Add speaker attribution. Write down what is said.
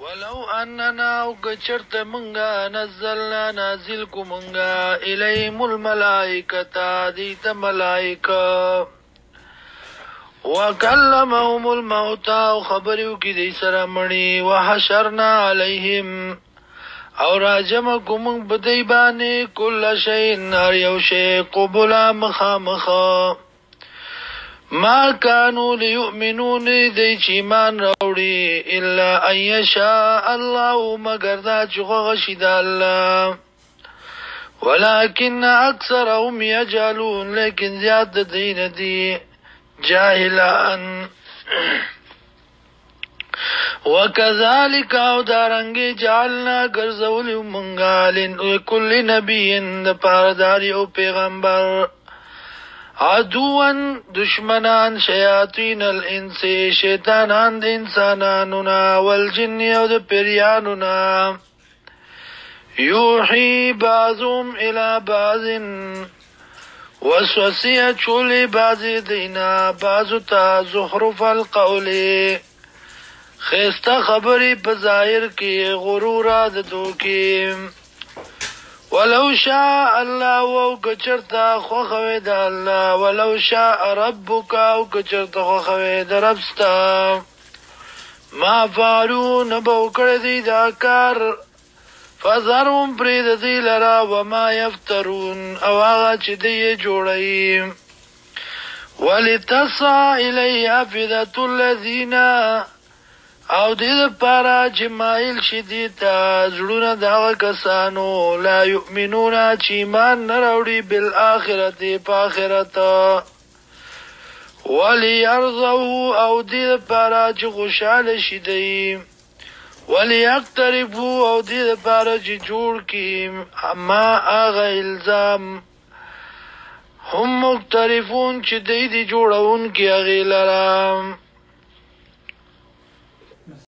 Speaker 1: ولو اننا او کچرت منگا نزلنا نازل کو منگا الیهم الملائکتا دیت ملائکا وکلمهم الموتا او خبریو کی دی سرمنی وحشرنا علیهم او راجم کوم بدی باندې کل شیء نار یو شی قبلا مخامخا ما كانوا ليؤمنون دی چې ایمان راوړي الا ان يشاء الله مگر دا چې غشید الله ولكن اکثرهم يجهلون لیکن زیاد دین دی جاهلان وكذلك او دارنګ جعلنا غرزول منغالن كل نبي د پاردار او پیغمبر عدوان دشمنان شیاطین الانس شیطانان د انسانانونا والجن او د پیریانونا یوحی بعضهم الى بعض وسوسیه چولی بعضی دینا بعضو تا زخرف القول خیستا خبری په ظاهر کې غرورات دوکي ولو شاء الله او کچرتا خو خوید الله ولو شاء ربک او کچرتا خو خوید ربستا ما فعلوا نبو کردی دا کار فذرهم پرید دی لرا وما یفترون او آغا چی دی جوڑی ولتصع الی افدت الذین او دې پارا چې مایل شدیتا زړونه دا کسانو لا یؤمنون چې ایمان نه راوړي بالآخرت په آخرت وليرضوا او دې پارا چې خوشاله شي دی وليقترفوا او دې پارا چې جوړ کی ما اغه الزام هم مقترفون چې دې جوړون کی اغه لرام